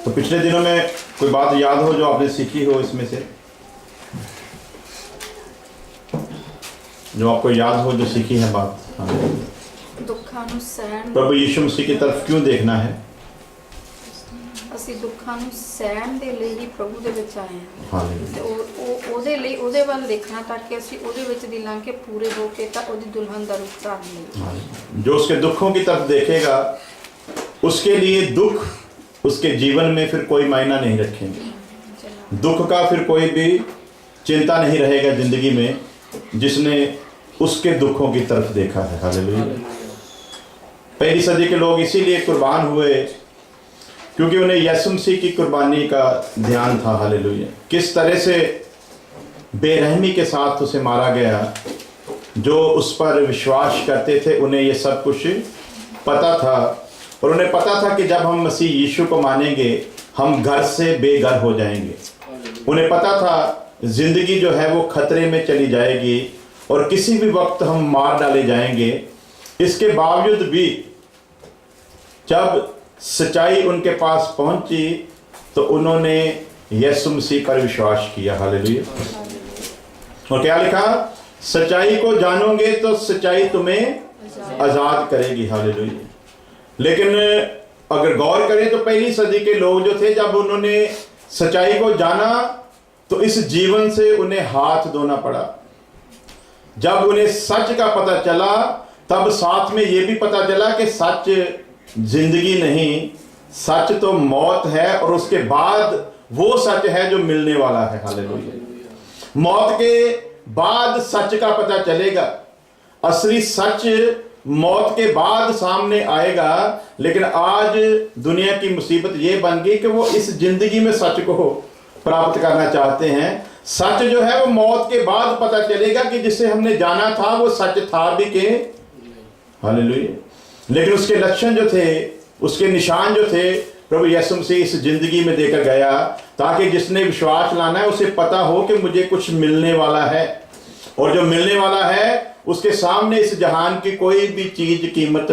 तो पिछले दिनों में कोई बात याद हो जो आपने सीखी हो इसमें से, जो आपको याद हो, जो सीखी है बात? दुखों ਨੂੰ ਸਹਿਣ, प्रभु यीशु मसीह की तरफ क्यों देखना है? ਅਸੀਂ ਦੁੱਖਾਂ ਨੂੰ ਸਹਿਣ ਦੇ ਲਈ ਹੀ ਪ੍ਰਭੂ ਦੇ ਵਿੱਚ ਆਏ ਹਾਂ। हालेलुया। ਤੇ ਉਹਦੇ ਲਈ ਉਹਦੇ ਵੱਲ ਦੇਖਣਾ ਤਾਂ ਕਿ ਅਸੀਂ ਉਹਦੇ ਵਿੱਚ ਦੀ ਲੰਘ ਕੇ ਪੂਰੇ ਹੋ ਕੇ ਤਾਂ ਉਹਦੀ ਦੁਲਹਨ ਦਾ ਰੂਪ ਧਾਰਨ ਲਈਏ। जो उसके दुखों की तरफ देखेगा उसके लिए दुख उसके जीवन में फिर कोई मायना नहीं रखेंगे। दुख का फिर कोई भी चिंता नहीं रहेगा जिंदगी में, जिसने उसके दुखों की तरफ देखा है। हालेलुया। पहली सदी के लोग इसीलिए कुर्बान हुए क्योंकि उन्हें यीशु मसीह की कुर्बानी का ध्यान था। हालेलुया। किस तरह से बेरहमी के साथ उसे मारा गया। जो उस पर विश्वास करते थे उन्हें ये सब कुछ पता था, और उन्हें पता था कि जब हम मसीह यीशु को मानेंगे हम घर से बेघर हो जाएंगे। उन्हें पता था जिंदगी जो है वो खतरे में चली जाएगी और किसी भी वक्त हम मार डाले जाएंगे। इसके बावजूद भी जब सच्चाई उनके पास पहुंची तो उन्होंने यीशु मसीह पर विश्वास किया। हालेलुया। और क्या लिखा? सच्चाई को जानोगे तो सच्चाई तुम्हें आजाद करेगी। हालेलुया। लेकिन अगर गौर करें तो पहली सदी के लोग जो थे, जब उन्होंने सच्चाई को जाना तो इस जीवन से उन्हें हाथ धोना पड़ा। जब उन्हें सच का पता चला तब साथ में यह भी पता चला कि सच जिंदगी नहीं, सच तो मौत है, और उसके बाद वो सच है जो मिलने वाला है। हालेलुया। मौत के बाद सच का पता चलेगा। असली सच मौत के बाद सामने आएगा। लेकिन आज दुनिया की मुसीबत ये बन गई कि वो इस जिंदगी में सच को प्राप्त करना चाहते हैं। सच जो है वो मौत के बाद पता चलेगा कि जिसे हमने जाना था वो सच था भी के। हालेलुया। लेकिन उसके लक्षण जो थे, उसके निशान जो थे, प्रभु यीशु मसीह इस जिंदगी में देकर गया ताकि जिसने विश्वास लाना है उसे पता हो कि मुझे कुछ मिलने वाला है, और जो मिलने वाला है उसके सामने इस जहान की कोई भी चीज कीमत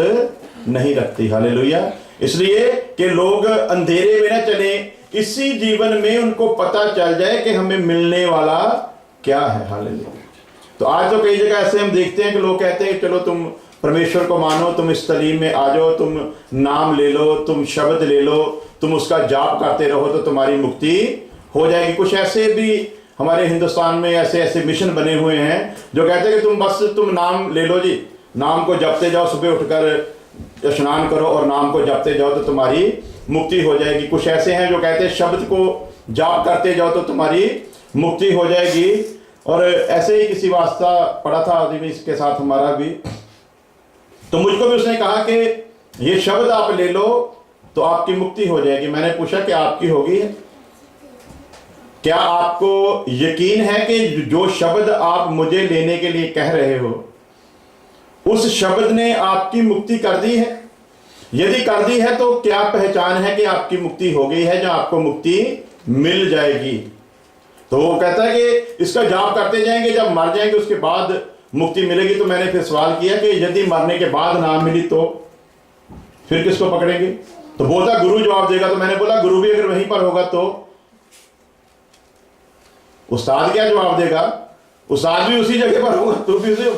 नहीं रखती। हालेलुया। इसलिए कि लोग अंधेरे में न चले, इसी जीवन में उनको पता चल जाए कि हमें मिलने वाला क्या है। हालेलुया। तो आज तो कई जगह ऐसे हम देखते हैं कि लोग कहते हैं चलो तुम परमेश्वर को मानो, तुम इस तालीम में आ जाओ, तुम नाम ले लो, तुम शब्द ले लो, तुम उसका जाप करते रहो तो तुम्हारी मुक्ति हो जाएगी। कुछ ऐसे भी हमारे हिंदुस्तान में ऐसे ऐसे मिशन बने हुए हैं जो कहते हैं कि तुम नाम ले लो जी, नाम को जपते जाओ, सुबह उठकर स्नान करो और नाम को जपते जाओ तो तुम्हारी मुक्ति हो जाएगी। कुछ ऐसे हैं जो कहते हैं शब्द को जाप करते जाओ तो तुम्हारी मुक्ति हो जाएगी। और ऐसे ही किसी वास्ता पढ़ा था आदमी इसके साथ हमारा भी, तो मुझको भी उसने कहा कि ये शब्द आप ले लो तो आपकी मुक्ति हो जाएगी। मैंने पूछा कि आपकी होगी? क्या आपको यकीन है कि जो शब्द आप मुझे लेने के लिए कह रहे हो उस शब्द ने आपकी मुक्ति कर दी है? यदि कर दी है तो क्या पहचान है कि आपकी मुक्ति हो गई है, जो आपको मुक्ति मिल जाएगी? तो वो कहता है कि इसका जाप करते जाएंगे, जब मर जाएंगे उसके बाद मुक्ति मिलेगी। तो मैंने फिर सवाल किया कि यदि मरने के बाद ना मिली तो फिर किसको पकड़ेंगे? तो बोलता गुरु जवाब देगा। तो मैंने बोला गुरु भी अगर वहीं पर होगा तो उस्ताद क्या जवाब देगा? उस्ताद भी उसी जगह पर होगा,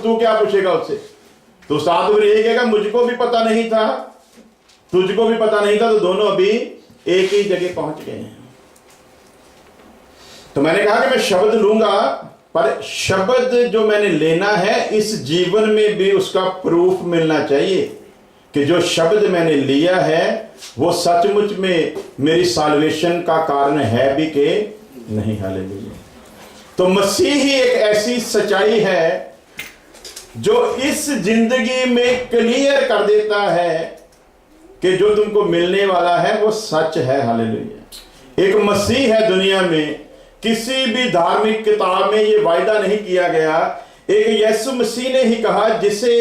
तू क्या पूछेगा उससे? तो उस्ताद फिर यही कहेगा मुझको भी पता नहीं था, तुझको भी पता नहीं था, तो दोनों अभी एक ही जगह पहुंच गए हैं। तो मैंने कहा कि मैं शब्द लूंगा, पर शब्द जो मैंने लेना है इस जीवन में भी उसका प्रूफ मिलना चाहिए कि जो शब्द मैंने लिया है वो सचमुच में मेरी साल्वेशन का कारण है भी के नहीं। हालेलुया। तो मसीह ही एक ऐसी सच्चाई है जो इस जिंदगी में क्लियर कर देता है कि जो तुमको मिलने वाला है वो सच है। हालेलुया। एक मसीह है दुनिया में, किसी भी धार्मिक किताब में ये वायदा नहीं किया गया। एक यीशु मसीह ने ही कहा जिसे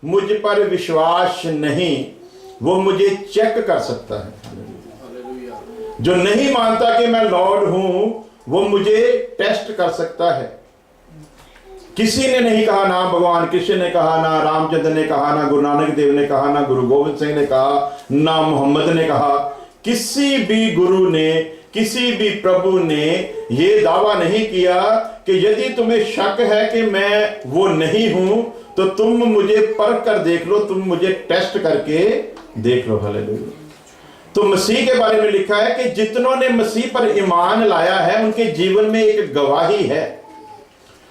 मुझ पर विश्वास नहीं वो मुझे चेक कर सकता है। जो नहीं मानता कि मैं लॉर्ड हूं वो मुझे टेस्ट कर सकता है। किसी ने नहीं कहा, ना भगवान कृष्ण ने कहा, ना रामचंद्र ने कहा, ना गुरु नानक देव ने कहा, ना गुरु गोविंद सिंह ने कहा, ना मोहम्मद ने कहा। किसी भी गुरु ने, किसी भी प्रभु ने यह दावा नहीं किया कि यदि तुम्हें शक है कि मैं वो नहीं हूं तो तुम मुझे परख कर देख लो, तुम मुझे टेस्ट करके देख लो। हालेलुया। तो मसीह के बारे में लिखा है कि जितनों ने मसीह पर ईमान लाया है उनके जीवन में एक गवाही है।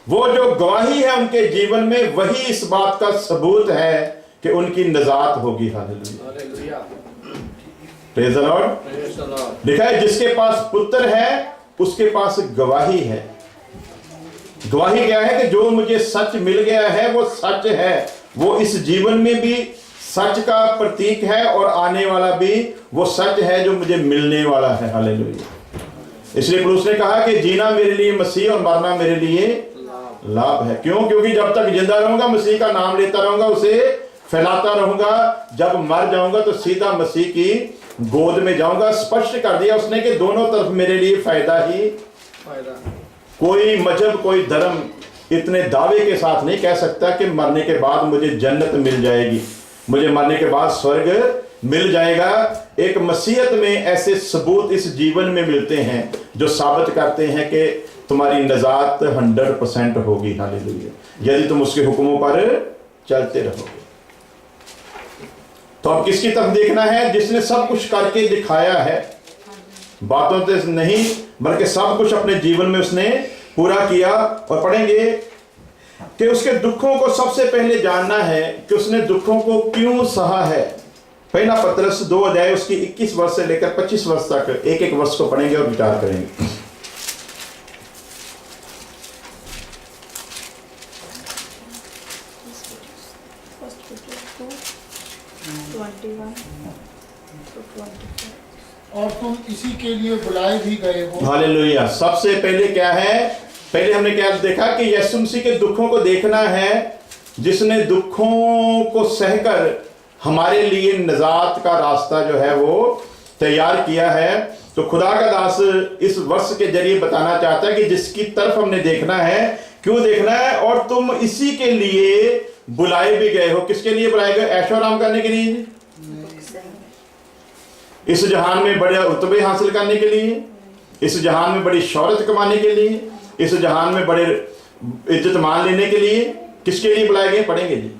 वो जो गवाही है उनके जीवन में, वही इस बात का सबूत है कि उनकी निजात होगी। हालेलुया। Praise the Lord. लिखा है जिसके पास पुत्र है उसके पास गवाही है। गवाही क्या है कि जो मुझे सच मिल गया है वो सच है, वो इस जीवन में भी सच का प्रतीक है और आने वाला भी वो सच है जो मुझे मिलने वाला है। हालेलुया। इसलिए पौलुस ने कहा कि जीना मेरे लिए मसीह और मरना मेरे लिए लाभ है। क्यों? क्योंकि जब तक जिंदा रहूंगा मसीह का नाम लेता रहूंगा, उसे फैलाता रहूंगा। जब मर जाऊंगा तो सीधा मसीह की गोद में जाऊंगा। स्पष्ट कर दिया उसने कि दोनों तरफ मेरे लिए फायदा ही फायदा। कोई मजहब, कोई धर्म इतने दावे के साथ नहीं कह सकता कि मरने के बाद मुझे जन्नत मिल जाएगी, मुझे मरने के बाद स्वर्ग मिल जाएगा। एक मसीहत में ऐसे सबूत इस जीवन में मिलते हैं जो साबित करते हैं कि तुम्हारी निजात 100% होगी। हालेलुया। यदि तुम उसके हुक्मों पर चलते रहोगे। तो अब किसकी तरफ देखना है? जिसने सब कुछ करके दिखाया है, बातों से नहीं बल्कि सब कुछ अपने जीवन में उसने पूरा किया। और पढ़ेंगे कि उसके दुखों को सबसे पहले जानना है कि उसने दुखों को क्यों सहा है। पहला पतरस 2 अध्याय उसकी 21 वर्ष से लेकर 25 वर्ष तक एक एक वर्ष को पढ़ेंगे और विचार करेंगे। और तुम इसी के लिए बुलाए भी गए हो। हालेलुया। सबसे पहले क्या है? पहले हमने क्या देखा कि यीशु मसीह के दुखों को देखना है, जिसने दुखों को सहकर हमारे लिए निजात का रास्ता जो है वो तैयार किया है। तो खुदा का दास इस वर्ष के जरिए बताना चाहता है कि जिसकी तरफ हमने देखना है, क्यों देखना है। और तुम इसी के लिए बुलाए भी गए हो। किसके लिए बुलाए गए? ऐशो आराम करने के लिए, इस जहान में बड़े रुतबे हासिल करने के लिए, इस जहान में बड़ी शौहरत कमाने के लिए, इस जहान में बड़े इज्जत मान लेने के लिए। किसके लिए बुलाए गए? पढ़ेंगे जी।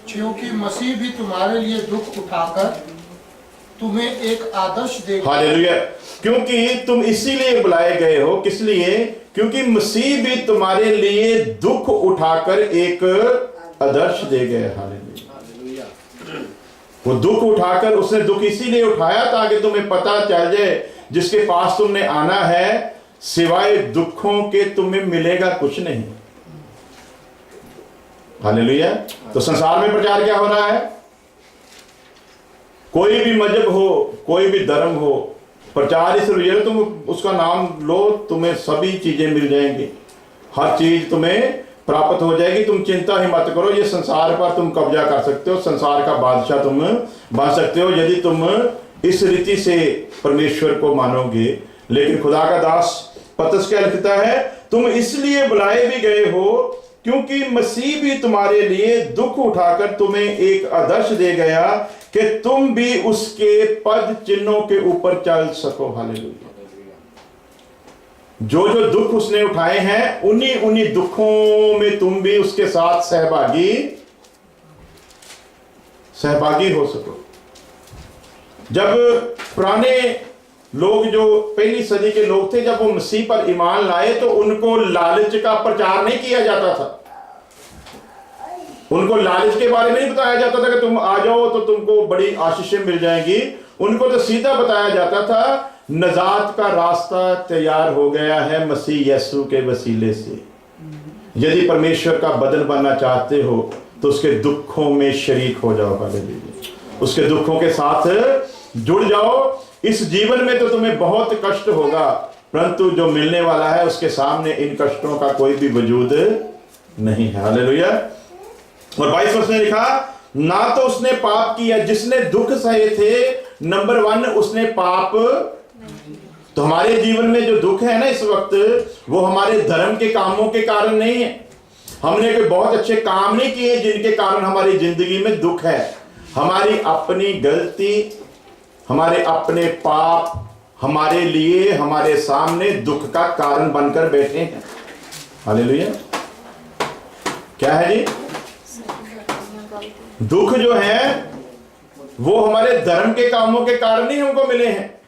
क्योंकि मसीह भी तुम्हारे लिए दुख उठाकर तुम्हें एक आदर्श देगा। हालेलुया। क्योंकि तुम इसीलिए बुलाए गए हो। किस लिए? क्योंकि मसीह भी तुम्हारे लिए दुख उठाकर एक आदर्श दे गए। हालेलुया। वो दुख उठाकर, उसने दुख इसीलिए उठाया ताकि तुम्हें पता चल जाए जिसके पास तुमने आना है सिवाय दुखों के तुम्हें मिलेगा कुछ नहीं। हालेलुया। तो संसार में प्रचार क्या हो रहा है? कोई भी मजहब हो, कोई भी धर्म हो, प्रचार इसलिए तुम उसका नाम लो, तुम्हें सभी चीजें मिल जाएंगी, हर चीज तुम्हें प्राप्त हो जाएगी। तुम चिंता ही मत करो, ये संसार पर तुम कब्जा कर सकते हो, संसार का बादशाह तुम बन सकते हो यदि तुम इस रीति से परमेश्वर को मानोगे। लेकिन खुदा का दास पतरस क्या लिखता है? तुम इसलिए बुलाए भी गए हो क्योंकि मसीह भी तुम्हारे लिए दुख उठाकर तुम्हें एक आदर्श दे गया कि तुम भी उसके पद चिन्हों के ऊपर चल सको। हालेलुया। जो जो दुख उसने उठाए हैं उन्हीं उन्हीं दुखों में तुम भी उसके साथ सहभागी हो सको। जब पुराने लोग, जो पहली सदी के लोग थे, जब वो मसीह पर ईमान लाए तो उनको लालच का प्रचार नहीं किया जाता था। उनको लालच के बारे में नहीं बताया जाता था कि तुम आ जाओ तो तुमको बड़ी आशीषें मिल जाएंगी। उनको तो सीधा बताया जाता था नजात का रास्ता तैयार हो गया है मसीह यीशु के वसीले से। यदि परमेश्वर का बदन बनना चाहते हो तो उसके दुखों में शरीक हो जाओ। हालेलुया। उसके दुखों के साथ जुड़ जाओ। इस जीवन में तो तुम्हें बहुत कष्ट होगा, परंतु जो मिलने वाला है उसके सामने इन कष्टों का कोई भी वजूद नहीं है। हालेलुया। और 22 वर्ष में लिखा, ना तो उसने पाप किया। जिसने दुख सहे थे, नंबर 1 उसने पाप। तो हमारे जीवन में जो दुख है ना इस वक्त, वो हमारे धर्म के कामों के कारण नहीं है, हमने कोई बहुत अच्छे काम नहीं किए जिनके कारण हमारी जिंदगी में दुख है। हमारी अपनी गलती, हमारे अपने पाप हमारे लिए, हमारे सामने दुख का कारण बनकर बैठे हैं। हालेलुया। क्या है जी? दुख जो है वो हमारे धर्म के कामों के कारण ही हमको मिले हैं।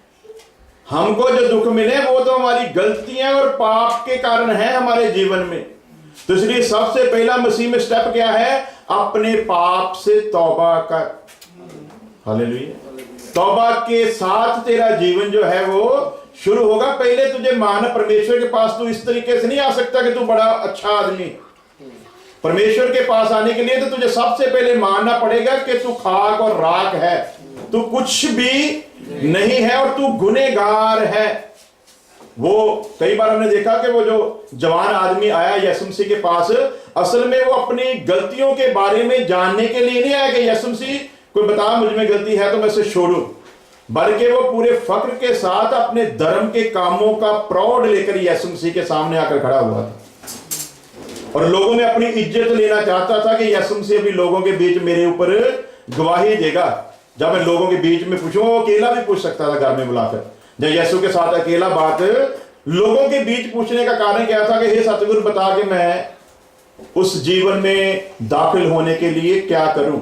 हमको जो दुख मिले वो तो हमारी गलतियां और पाप के कारण है हमारे जीवन में। तो इसलिए सबसे पहला मसीह में स्टेप क्या है? अपने पाप से तौबा कर। हालेलुया। तौबा के साथ तेरा जीवन जो है वो शुरू होगा। पहले तुझे मानना परमेश्वर के पास तू इस तरीके से नहीं आ सकता कि तू बड़ा अच्छा आदमी। परमेश्वर के पास आने के लिए तो तुझे सबसे पहले मानना पड़ेगा कि तू खाक और राख है, तू कुछ भी नहीं है और तू गुनहगार है। वो कई बार हमने देखा कि वो जो जवान आदमी आया यीशु मसीह के पास, असल में वो अपनी गलतियों के बारे में जानने के लिए नहीं आया कि यीशु मसीह कोई बता मुझ में गलती है तो मैं इसे छोड़ूं, बल्कि वो पूरे फक्र के साथ अपने धर्म के कामों का प्रौढ़ लेकर यीशु मसीह के सामने आकर खड़ा हुआ था और लोगों में अपनी इज्जत लेना चाहता था कि यीशु मसीह अभी लोगों के बीच मेरे ऊपर गवाही देगा। जब मैं लोगों के बीच में पूछूं, वो अकेला भी पूछ सकता था घर में बुलाकर। जब यीशु के साथ अकेला बात लोगों के बीच पूछने का कारण क्या था कि हे सतगुरु बता के मैं उस जीवन में दाखिल होने के लिए क्या करूं।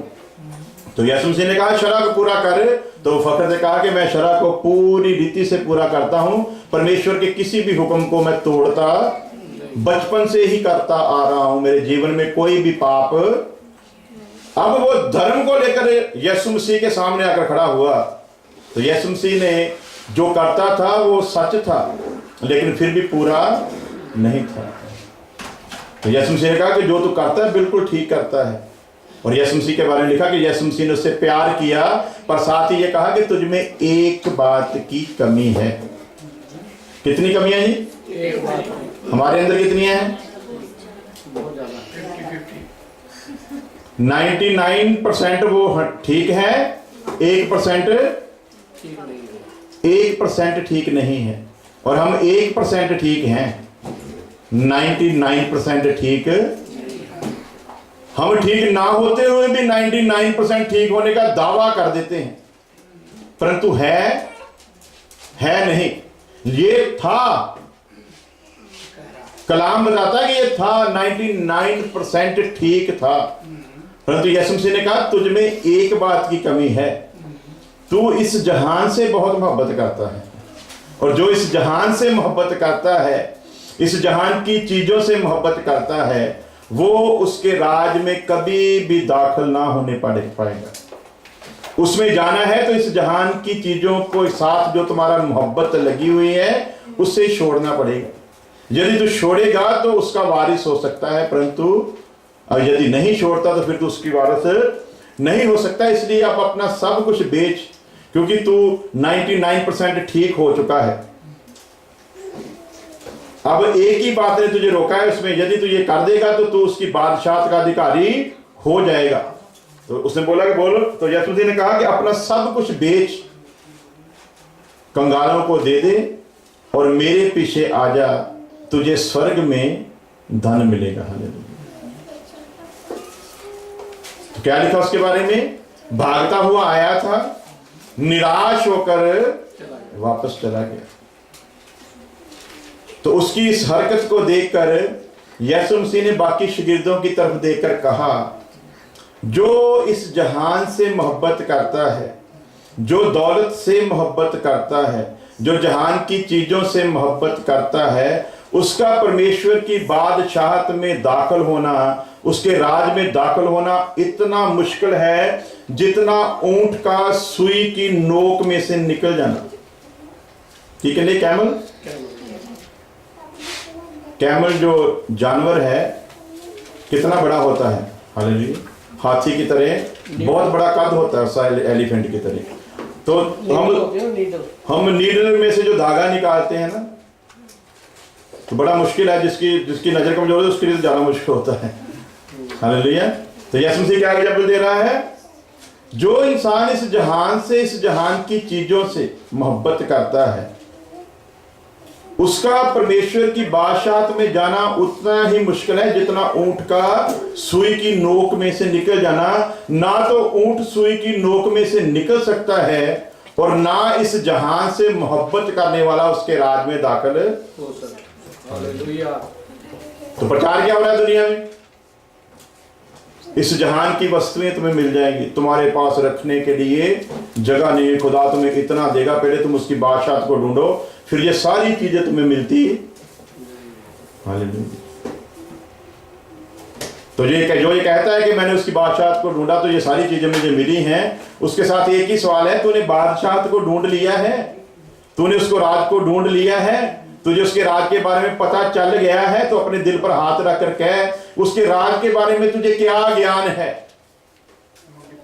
तो यीशु मसीह ने कहा शरह को पूरा कर। तो फखर ने कहा कि मैं शरह को पूरी रीति से पूरा करता हूं, परमेश्वर के किसी भी हुक्म को मैं तोड़ता बचपन से ही करता आ रहा हूं, मेरे जीवन में कोई भी पाप। अब वो धर्म को लेकर यीशु मसीह के सामने आकर खड़ा हुआ। तो यीशु मसीह ने जो करता था वो सच था, लेकिन फिर भी पूरा नहीं था। तो यीशु मसीह ने कहा कि जो तू करता है बिल्कुल ठीक करता है। और यीशु मसीह के बारे में लिखा कि यीशु मसीह ने उससे प्यार किया, पर साथ ही ये कहा कि तुझ में एक बात की कमी है। कितनी कमियां जी? एक बात। हमारे अंदर कितनी है? 99% वो ठीक है, 1% ठीक नहीं है। और हम 1% ठीक हैं, 99% ठीक। हम ठीक ना होते हुए भी 99% ठीक होने का दावा कर देते हैं, परंतु है नहीं। ये था, कलाम बताता है कि ये था 99% ठीक था, परंतु यीशु मसीह ने कहा तुझ में एक बात की कमी है। तू इस जहान से बहुत मोहब्बत करता है, और जो इस जहान से मोहब्बत करता है, इस जहान की चीजों से मोहब्बत करता है, वो उसके राज में कभी भी दाखिल ना होने पाएगा। उसमें जाना है तो इस जहान की चीजों को साथ जो तुम्हारा मोहब्बत लगी हुई है उससे छोड़ना पड़ेगा। यदि तू छोड़ेगा तो उसका वारिस हो सकता है, परंतु यदि नहीं छोड़ता तो फिर तू उसकी वारिस नहीं हो सकता। इसलिए आप अपना सब कुछ बेच, क्योंकि तू 99% ठीक हो चुका है। अब एक ही बात ने तुझे रोका है उसमें, यदि तू ये कर देगा तो तू उसकी बादशाहत का अधिकारी हो जाएगा। तो उसने बोला कि बोलो। तो यीशु मसीह ने कहा कि अपना सब कुछ बेच, कंगालों को दे दे और मेरे पीछे आ जा, तुझे स्वर्ग में धन मिलेगा। हालेलुया। तो क्या लिखा उसके बारे में? भागता हुआ आया था, निराश होकर वापस चला गया। तो उसकी इस हरकत को देखकर यीशु मसीह ने बाकी शागिर्दों की तरफ देखकर कहा, जो इस जहान से मोहब्बत करता है, जो दौलत से मोहब्बत करता है, जो जहान की चीजों से मोहब्बत करता है, उसका परमेश्वर की बादशाहत में दाखिल होना, उसके राज में दाखिल होना इतना मुश्किल है जितना ऊंट का सुई की नोक में से निकल जाना। ठीक है, कैमल कैमल जो जानवर है कितना बड़ा होता है। हालेलुया। हाथी की तरह बहुत बड़ा कद होता है उसका, एलिफेंट की तरह। तो हम नीडल में से जो धागा निकालते हैं ना, तो बड़ा मुश्किल है। जिसकी नजर कमजोर है उसके लिए ज्यादा मुश्किल होता है। हालेलुया। तो यीशु मसीह क्या एग्जाम्पल दे रहा है? जो इंसान इस जहान से, इस जहान की चीजों से मोहब्बत करता है, उसका परमेश्वर की बादशाहत में जाना उतना ही मुश्किल है जितना ऊंट का सुई की नोक में से निकल जाना। ना तो ऊंट सुई की नोक में से निकल सकता है और ना इस जहां से मोहब्बत करने वाला उसके राज में दाखिल हो सकता। हालेलुया। तो प्रचार क्या हो रहा है दुनिया में? इस जहान की वस्तुएं तुम्हें मिल जाएंगी, तुम्हारे पास रखने के लिए जगह नहीं। खुदा तुम्हें इतना देगा, पहले तुम उसकी बादशाहत को ढूंढो, फिर ये सारी चीजें तुम्हें मिलती। हालेलुया। तो जो ये कहता है कि मैंने उसकी बादशाहत को ढूंढा तो ये सारी चीजें मुझे मिली हैं, उसके साथ एक ही सवाल है, तूने बादशाहत को ढूंढ लिया है? तूने उसको राज को ढूंढ लिया है? तुझे उसके राज के बारे में पता चल गया है? तो अपने दिल पर हाथ रखकर कह, उसके राज के बारे में तुझे क्या ज्ञान है?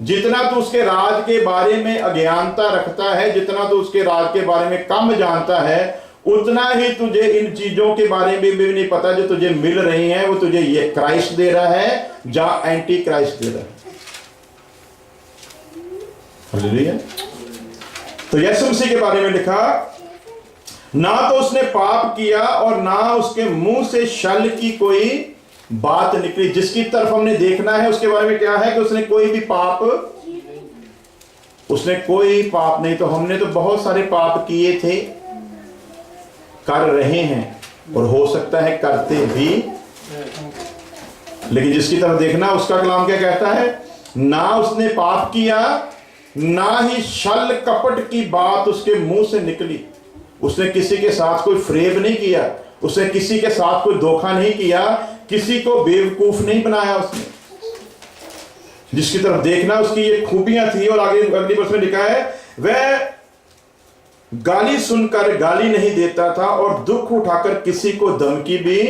जितना तू उसके राज के बारे में अज्ञानता रखता है, जितना तू उसके राज के बारे में कम जानता है, उतना ही तुझे इन चीजों के बारे में भी नहीं पता जो तुझे मिल रही हैं। वो तुझे ये क्राइस्ट दे रहा है या एंटी क्राइस्ट दे रहा है। हालेलुया। तो यीशु मसीह के बारे में लिखा, ना तो उसने पाप किया और ना उसके मुंह से छल की कोई बात निकली। जिसकी तरफ हमने देखना है उसके बारे में क्या है कि उसने कोई पाप नहीं। तो हमने तो बहुत सारे पाप किए थे, कर रहे हैं और हो सकता है करते भी, लेकिन जिसकी तरफ देखना उसका कलाम क्या कहता है? ना उसने पाप किया, ना ही छल कपट की बात उसके मुंह से निकली। उसने किसी के साथ कोई फ्रेब नहीं किया, उसने किसी के साथ कोई धोखा नहीं किया, किसी को बेवकूफ नहीं बनाया उसने। जिसकी तरफ देखना उसकी ये खूबियां थी। और आगे अगली वर्ष में लिखा है, वह गाली सुनकर गाली नहीं देता था और दुख उठाकर किसी को धमकी भी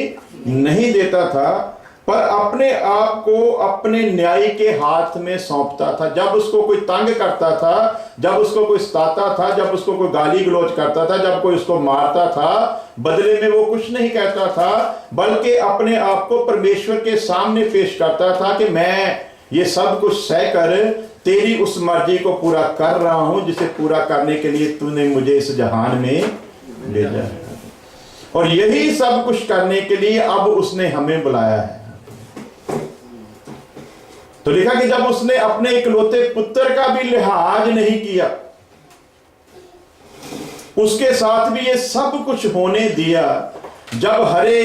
नहीं देता था, पर अपने आप को अपने न्याय के हाथ में सौंपता था। जब उसको कोई तंग करता था, जब उसको कोई सताता था, जब उसको कोई गाली गलौज करता था, जब कोई उसको मारता था, बदले में वो कुछ नहीं कहता था, बल्कि अपने आप को परमेश्वर के सामने पेश करता था कि मैं ये सब कुछ सहकर तेरी उस मर्जी को पूरा कर रहा हूं जिसे पूरा करने के लिए तूने मुझे इस जहान में भेजा है। और यही सब कुछ करने के लिए अब उसने हमें बुलाया है। तो लिखा कि जब उसने अपने इकलौते पुत्र का भी लिहाज नहीं किया, उसके साथ भी ये सब कुछ होने दिया। जब हरे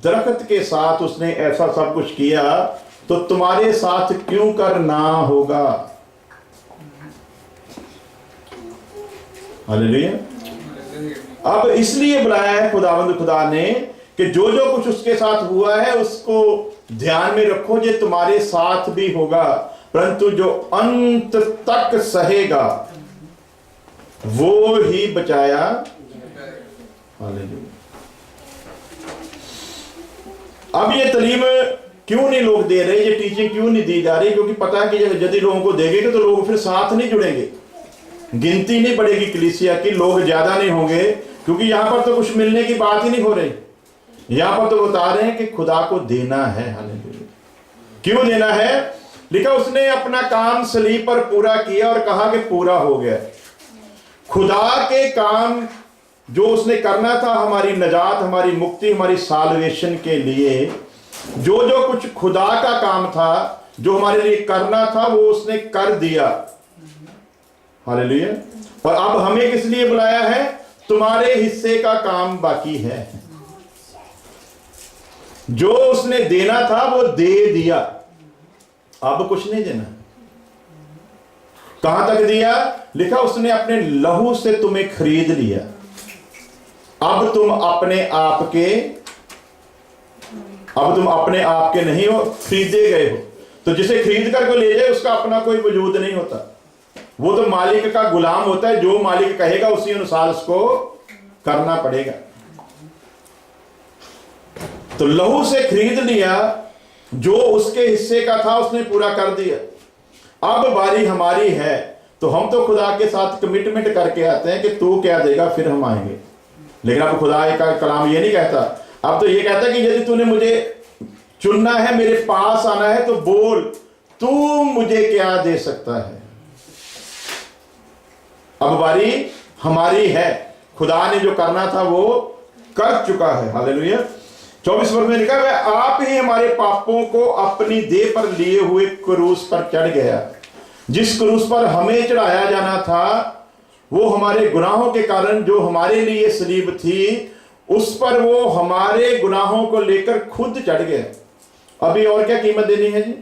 दरख्त के साथ उसने ऐसा सब कुछ किया, तो तुम्हारे साथ क्यों करना होगा? हालेलुया। अब इसलिए बुलाया है खुदावंद खुदा ने कि जो जो कुछ उसके साथ हुआ है उसको ध्यान में रखो, ये तुम्हारे साथ भी होगा, परंतु जो अंत तक सहेगा वो ही बचाया। हालेलुया। अब ये तालीम क्यों नहीं लोग दे रहे, ये टीचिंग क्यों नहीं दी जा रही? क्योंकि पता है कि यदि लोगों को देंगे तो लोग फिर साथ नहीं जुड़ेंगे, गिनती नहीं बढ़ेगी कलीसिया की, लोग ज्यादा नहीं होंगे, क्योंकि यहां पर तो कुछ मिलने की बात ही नहीं हो रही। यहां पर तो बता रहे हैं कि खुदा को देना है। हालेलुया। क्यों देना है? लिखा, उसने अपना काम सलीब पर पूरा किया और कहा कि पूरा हो गया। खुदा के काम जो उसने करना था, हमारी नजात, हमारी मुक्ति, हमारी साल्वेशन के लिए जो जो कुछ खुदा का काम था, जो हमारे लिए करना था, वो उसने कर दिया। हालेलुया। और अब हमें किस लिए बुलाया है? तुम्हारे हिस्से का काम बाकी है। जो उसने देना था वो दे दिया, अब कुछ नहीं देना। कहां तक दिया? लिखा, उसने अपने लहू से तुम्हें खरीद लिया। अब तुम अपने आप के नहीं हो, खरीदे गए हो। तो जिसे खरीद कर को ले जाए उसका अपना कोई वजूद नहीं होता, वो तो मालिक का गुलाम होता है। जो मालिक कहेगा उसी अनुसार उसको करना पड़ेगा। तो लहू से खरीद लिया, जो उसके हिस्से का था उसने पूरा कर दिया। अब बारी हमारी है। तो हम तो खुदा के साथ कमिटमेंट करके आते हैं कि तू क्या देगा फिर हम आएंगे, लेकिन अब खुदा का कलाम ये नहीं कहता। अब तो ये कहता है कि यदि तूने मुझे चुनना है, मेरे पास आना है, तो बोल तू मुझे क्या दे सकता है। अब बारी हमारी है। खुदा ने जो करना था वो कर चुका है। हालेलुया। 24 वर्ष में लिखा है, आप ही हमारे पापों को अपनी देह पर लिए हुए क्रूस पर चढ़ गया। जिस क्रूस पर हमें चढ़ाया जाना था, वो हमारे गुनाहों के कारण जो हमारे लिए सलीब थी, उस पर वो हमारे गुनाहों को लेकर खुद चढ़ गया। अभी और क्या कीमत देनी है जी?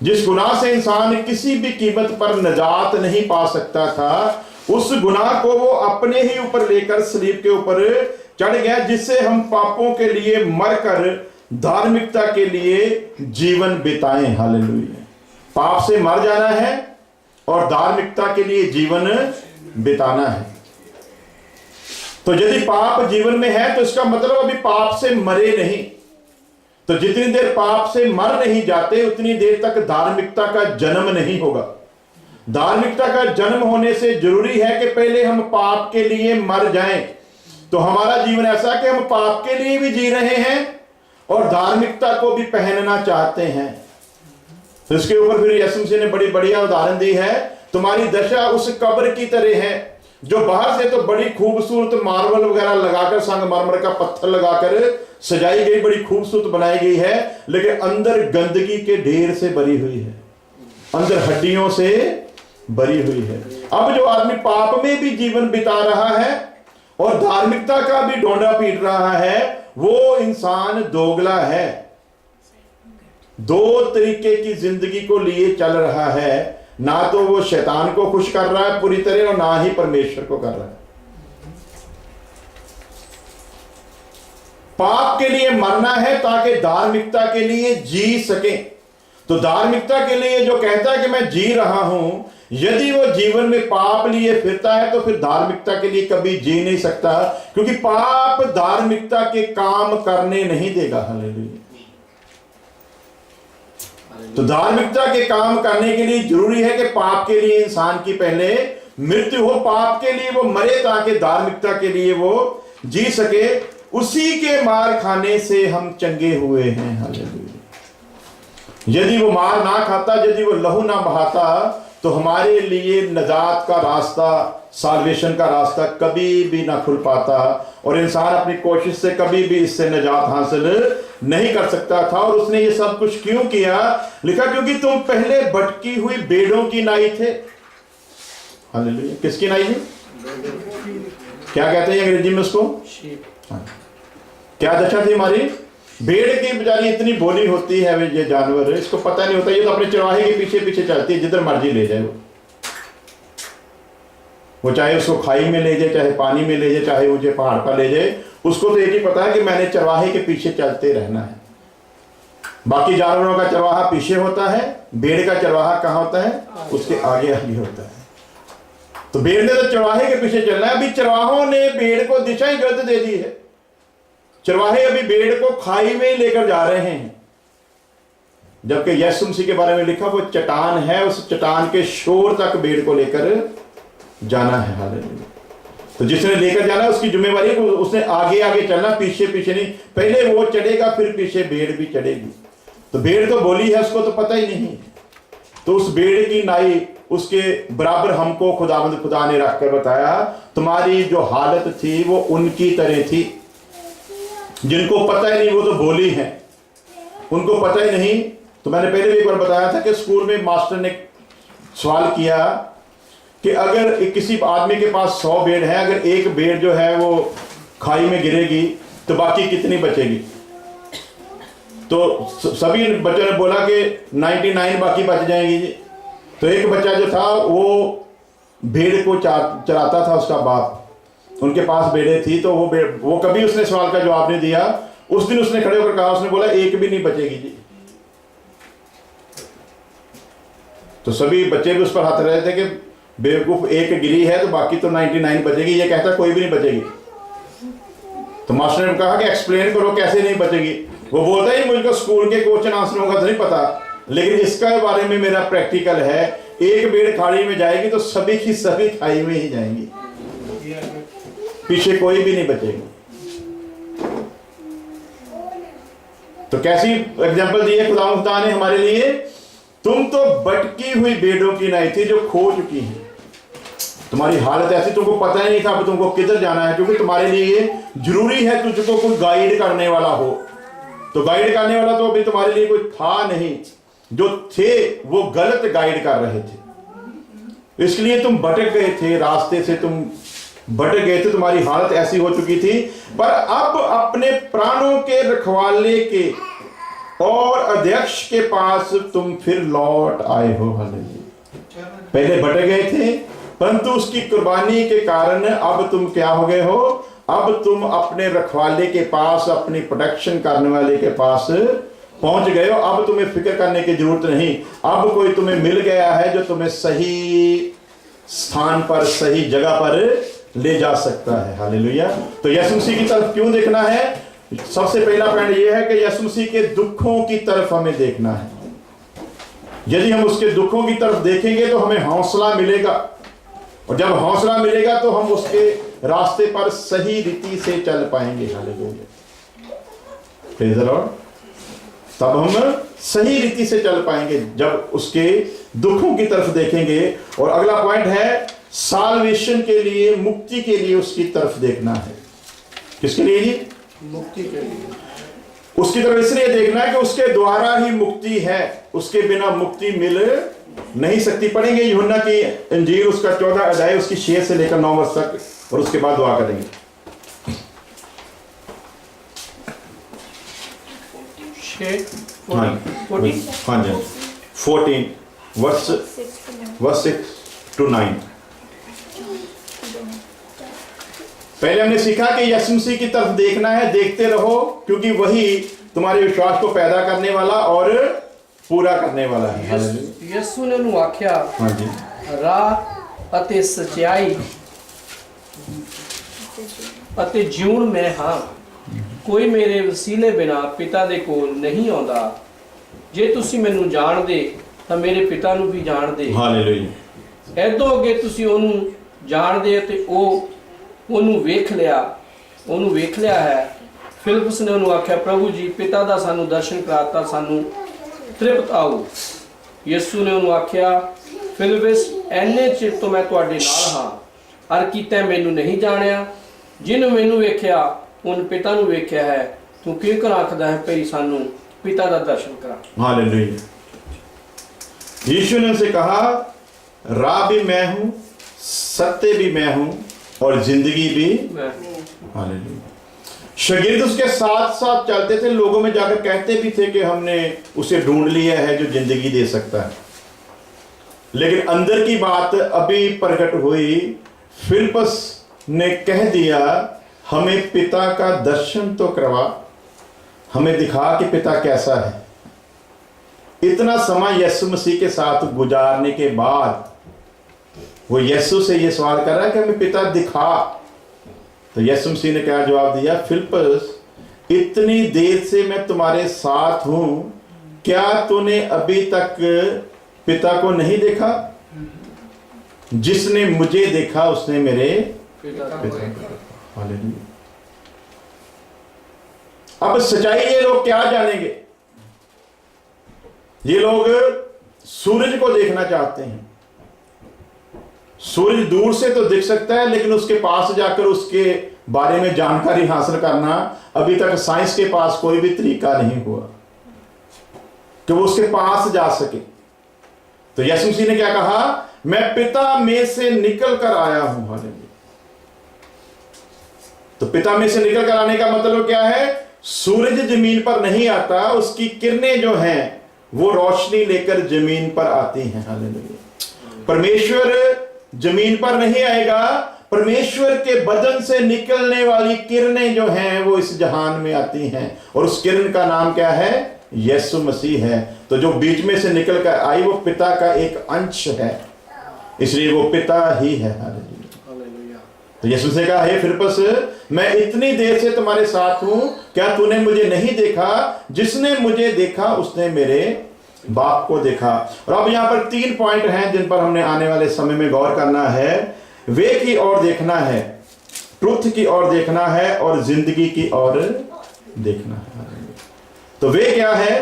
जिस गुनाह से इंसान किसी भी कीमत पर निजात नहीं पा सकता था, उस गुनाह को वो अपने ही ऊपर लेकर सलीब के ऊपर चढ़ गया, जिससे हम पापों के लिए मरकर धार्मिकता के लिए जीवन बिताएं। हालेलुया। पाप से मर जाना है और धार्मिकता के लिए जीवन बिताना है। तो यदि पाप जीवन में है तो इसका मतलब अभी पाप से मरे नहीं। तो जितनी देर पाप से मर नहीं जाते, उतनी देर तक धार्मिकता का जन्म नहीं होगा। धार्मिकता का जन्म होने से जरूरी है कि पहले हम पाप के लिए मर जाएं। तो हमारा जीवन ऐसा कि हम पाप के लिए भी जी रहे हैं और धार्मिकता को भी पहनना चाहते हैं। तो इसके ऊपर फिर यीशु मसीह ने बड़ी बढ़िया उदाहरण दी है, तुम्हारी दशा उस कब्र की तरह है जो बाहर से तो बड़ी खूबसूरत मार्बल वगैरह लगाकर, संगमरमर का पत्थर लगाकर सजाई गई, बड़ी खूबसूरत बनाई गई है, लेकिन अंदर गंदगी के ढेर से भरी हुई है, अंदर हड्डियों से भरी हुई है। अब जो आदमी पाप में भी जीवन बिता रहा है और धार्मिकता का भी डोंडा पीट रहा है, वो इंसान दोगला है। दो तरीके की जिंदगी को लिए चल रहा है, ना तो वो शैतान को खुश कर रहा है पूरी तरह और ना ही परमेश्वर को कर रहा है। पाप के लिए मरना है ताकि धार्मिकता के लिए जी सके। तो धार्मिकता के लिए जो कहता है कि मैं जी रहा हूं, यदि वो जीवन में पाप लिए फिरता है तो फिर धार्मिकता के लिए कभी जी नहीं सकता, क्योंकि पाप धार्मिकता के काम करने नहीं देगा। हालेलुया। तो धार्मिकता के काम करने के लिए जरूरी है कि पाप के लिए इंसान की पहले मृत्यु हो, पाप के लिए वो मरे ताकि धार्मिकता के लिए वो जी सके। उसी के मार खाने से हम चंगे हुए हैं। हालेलुया। यदि वो मार ना खाता, यदि वो लहू ना बहाता, तो हमारे लिए नजात का रास्ता, साल्वेशन का रास्ता कभी भी ना खुल पाता और इंसान अपनी कोशिश से कभी भी इससे निजात हासिल नहीं कर सकता था। और उसने ये सब कुछ क्यों किया? लिखा, क्योंकि तुम पहले भटकी हुई भेड़ों की नाई थे। हालेलुया। किसकी नाई थी? क्या कहते हैं अंग्रेजी में उसको? क्या दशा थी हमारी? भेड़ की बेचारी इतनी भोली होती है, ये जानवर, इसको पता नहीं होता, ये तो अपने चरवाहे के पीछे पीछे चलती है, जिधर मर्जी ले जाए वो चाहे उसको खाई में ले जाए, चाहे पानी में ले जाए, चाहे मुझे पहाड़ पर ले जाए, उसको तो एक ही पता है कि मैंने चरवाहे के पीछे चलते रहना है। बाकी जानवरों का चरवाहा पीछे होता है, भेड़ का चरवाहा कहाँ होता है? उसके आगे आगे होता है। तो भेड़ ने तो चरवाहे के पीछे चलना है। अभी चरवाहों ने भेड़ को दिशा ही गलत दे दी है। चरवाहे अभी भेड़ को खाई में लेकर जा रहे हैं, जबकि यीशु मसीह के बारे में लिखा वो चट्टान है, उस चट्टान के शोर तक भेड़ को लेकर जाना है। हालेलुया। तो जिसने लेकर जाना है उसकी जिम्मेवारी है, उसने आगे आगे चलना, पीछे पीछे नहीं। पहले वो चढ़ेगा, फिर पीछे भेड़ भी चढ़ेगी। तो भेड़ तो बोली है, उसको तो पता ही नहीं। तो उस भेड़ की नाई, उसके बराबर हमको खुदा ने रखकर बताया, तुम्हारी जो हालत थी वो उनकी तरह थी। जिनको पता ही नहीं वो तो बोली है, उनको पता ही नहीं। तो मैंने पहले भी एक बार बताया था कि स्कूल में मास्टर ने सवाल किया कि अगर किसी आदमी के पास 100 भेड़ है, अगर एक भेड़ जो है वो खाई में गिरेगी तो बाकी कितनी बचेगी? तो सभी बच्चों ने बोला कि 99 बाकी बच जाएंगी जी। तो एक बच्चा जो था वो भेड़ को चराता था, उसका बाप, उनके पास भेड़ें थी, तो वो कभी उसने सवाल का जवाब नहीं दिया। उस दिन उसने खड़े होकर कहा, उसने बोला एक भी नहीं बचेगी जी। तो सभी बच्चे भी उस पर हाथ रहे थे कि बेवकूफ, एक गिरी है तो बाकी तो 99 बचेगी, ये कहता कोई भी नहीं बचेगी। तो मास्टर ने कहा कि एक्सप्लेन करो कैसे नहीं बचेगी। वो बोलता है मुझको स्कूल के क्वेश्चन आंसरों का तो नहीं पता, लेकिन इसका बारे में मेरा प्रैक्टिकल है। एक भेड़ खाड़ी में जाएगी तो सभी की सभी खाई में ही जाएंगी, पीछे कोई भी नहीं बचेगा। तो कैसी एग्जांपल दी है खुदा ने हमारे लिए? तुम तो भटकी हुई भेड़ों की नाई थी जो खो चुकी हैं। तुम्हारी हालत ऐसी, तुमको पता ही नहीं था अब तुमको किधर जाना है, क्योंकि तुम्हारे लिए जरूरी है तुझको कोई गाइड करने वाला हो। तो गाइड करने वाला तो अभी तुम्हारे लिए कोई था नहीं, जो थे वो गलत गाइड कर रहे थे, इसलिए तुम भटक गए थे, रास्ते से तुम भटक गए थे, तुम्हारी हालत ऐसी हो चुकी थी। पर अब अपने प्राणों के रखवाले के और अध्यक्ष के पास तुम फिर लौट आए हो। हालेलुया। पहले भटक गए थे, परंतु उसकी कुर्बानी के कारण अब तुम क्या हो गए हो, अब तुम अपने रखवाले के पास, अपनी प्रोटेक्शन करने वाले के पास पहुंच गए हो। अब तुम्हें फिक्र करने की जरूरत नहीं, अब कोई तुम्हें मिल गया है जो तुम्हें सही स्थान पर, सही जगह पर ले जा सकता है। हालेलुया। तो यीशु मसीह की तरफ क्यों देखना है? सबसे पहला पॉइंट यह है कि यीशु मसीह के दुखों की तरफ हमें देखना है। यदि हम उसके दुखों की तरफ देखेंगे तो हमें हौसला मिलेगा, और जब हौसला मिलेगा तो हम उसके रास्ते पर सही रीति से चल पाएंगे। हालेलुया। Praise the Lord. तब हम सही रीति से चल पाएंगे जब उसके दुखों की तरफ देखेंगे। और अगला पॉइंट है साल्वेशन के लिए, मुक्ति के लिए उसकी तरफ देखना है। किसके लिए जी? मुक्ति के लिए। उसकी तरफ इसलिए देखना है कि उसके द्वारा ही मुक्ति है, उसके बिना मुक्ति मिल नहीं सकती। पढ़ेंगे यूहन्ना की इंजील उसका 14 अध्याय उसकी 6 से लेकर 9 वर्ष तक, और उसके बाद दुआ करेंगे। हाँ जी, 14 वर्ष 6 to 9। पहले हमने सीखा कि यीशु मसीह की तरफ देखना है, देखते रहो, क्योंकि वही तुम्हारे विश्वास को पैदा करने वाला और पूरा करने वाला है। यीशु ने उन्हें आख्या, हाँ जी, राह अते सच्चाई अते जीवन में हाँ, कोई मेरे वसीले बिना पिता दे कोल नहीं आਉਂਦਾ। जे तुसी मैनू जान दे ਤਾਂ ਮੇਰੇ ਪਿਤਾ ਨੂੰ ਵੀ ਜਾਣਦੇ। हालेलुया। ਐਦੋਂ ਅੱਗੇ ਤੁਸੀਂ ਉਹਨੂੰ ਜਾਣਦੇ ਤੇ ਉਹ ਉਹਨੂੰ ਵੇਖ ਲਿਆ ਹੈ। ਫਿਲਿਪਸ ਨੇ ਉਹਨੂੰ ਆਖਿਆ, ਪ੍ਰਭੂ ਜੀ ਪਿਤਾ ਦਾ ਸਾਨੂੰ ਦਰਸ਼ਨ ਕਰਾਤਾ, ਸਾਨੂੰ ਤ੍ਰਿਪਤ ਆਓ। ਯਿਸੂ ਨੇ ਉਹਨੂੰ ਆਖਿਆ, ਫਿਲਿਪਸ ਐਨੇ ਚਿਰ ਤੋਂ ਮੈਂ ਤੁਹਾਡੇ ਨਾਲ ਹਾਂ, ਅਰ ਕੀਤਾ ਮੈਨੂੰ ਨਹੀਂ ਜਾਣਿਆ? ਜਿਹਨੂੰ ਮੈਨੂੰ ਵੇਖਿਆ ਉਹਨ ਪਿਤਾ ਨੂੰ ਵੇਖਿਆ ਹੈ। ਤੂੰ ਕਿਉਂ ਆਖਦਾ ਹੈ ਭਈ ਸਾਨੂੰ पिता का दर्शन करा? हालेलुया। यीशु ने उनसे कहा, राह भी मैं हूं, सत्य भी मैं हूं, और जिंदगी भी मैं। हालेलुया। शागिर्द उसके साथ साथ चलते थे, लोगों में जाकर कहते भी थे कि हमने उसे ढूंढ लिया है जो जिंदगी दे सकता है। लेकिन अंदर की बात अभी प्रकट हुई। फिलिप्पस ने कह दिया, हमें पिता का दर्शन तो करवा, हमें दिखा कि पिता कैसा है। इतना समय यीशु मसीह के साथ गुजारने के बाद वो यीशु से ये सवाल कर रहा है कि हमें पिता दिखा। तो यीशु मसीह ने क्या जवाब दिया? फिलिप्पस, इतनी देर से मैं तुम्हारे साथ हूं, क्या तूने अभी तक पिता को नहीं देखा? जिसने मुझे देखा उसने मेरे पिता को देखा। हालेलुया। अब सच्चाई ये लोग क्या जानेंगे? ये लोग सूरज को देखना चाहते हैं। सूरज दूर से तो दिख सकता है, लेकिन उसके पास जाकर उसके बारे में जानकारी हासिल करना अभी तक साइंस के पास कोई भी तरीका नहीं हुआ कि वो उसके पास जा सके। तो यीशु मसीह ने क्या कहा? मैं पिता में से निकल कर आया हूं। हालेलुया। तो पिता में से निकल कर आने का मतलब क्या है? सूरज जमीन पर नहीं आता, उसकी किरणें जो हैं वो रोशनी लेकर जमीन पर आती हैं। हालेलुया। परमेश्वर जमीन पर नहीं आएगा, परमेश्वर के बदन से निकलने वाली किरणें जो हैं वो इस जहान में आती हैं, और उस किरण का नाम क्या है? यीशु मसीह है। तो जो बीच में से निकल कर आई वो पिता का एक अंश है, इसलिए वो पिता ही है। हालेलुया। तो यीशु से कहा, हे फिलिप्पस, मैं इतनी देर से तुम्हारे साथ हूं, क्या तूने मुझे नहीं देखा? जिसने मुझे देखा उसने मेरे बाप को देखा। और अब यहां पर 3 पॉइंट हैं जिन पर हमने आने वाले समय में गौर करना है। वे की ओर देखना है, ट्रुथ की ओर देखना है, और जिंदगी की ओर देखना है। तो वे क्या है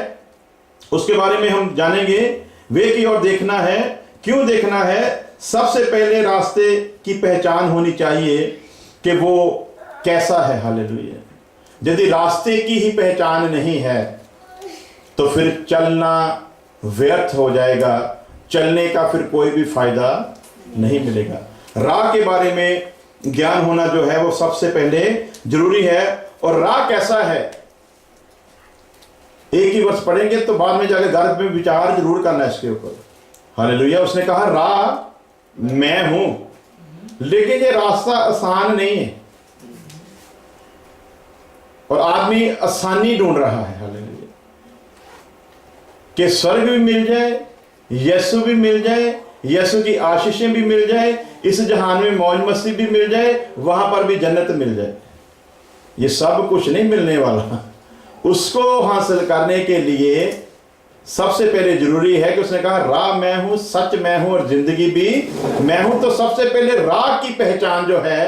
उसके बारे में हम जानेंगे। वे की ओर देखना है। क्यों देखना है? सबसे पहले रास्ते की पहचान होनी चाहिए कि वो कैसा है। हालेलुया। यदि रास्ते की ही पहचान नहीं है तो फिर चलना व्यर्थ हो जाएगा, चलने का फिर कोई भी फायदा नहीं मिलेगा। राह के बारे में ज्ञान होना जो है वो सबसे पहले जरूरी है। और राह कैसा है, एक ही वर्ष पढ़ेंगे तो बाद में जाकर घर में विचार जरूर करना है इसके ऊपर। हालेलुया। उसने कहा राह मैं हूं, लेकिन ये रास्ता आसान नहीं है और आदमी आसानी ढूंढ रहा है। हालेलुया। कि स्वर्ग भी मिल जाए, यीशु भी मिल जाए, यीशु की आशीषें भी मिल जाए, इस जहान में मौज मस्ती भी मिल जाए, वहां पर भी जन्नत मिल जाए। ये सब कुछ नहीं मिलने वाला। उसको हासिल करने के लिए सबसे पहले जरूरी है कि उसने कहा राह मैं हूं, सच मैं हूं और जिंदगी भी मैं हूं। तो सबसे पहले राह की पहचान जो है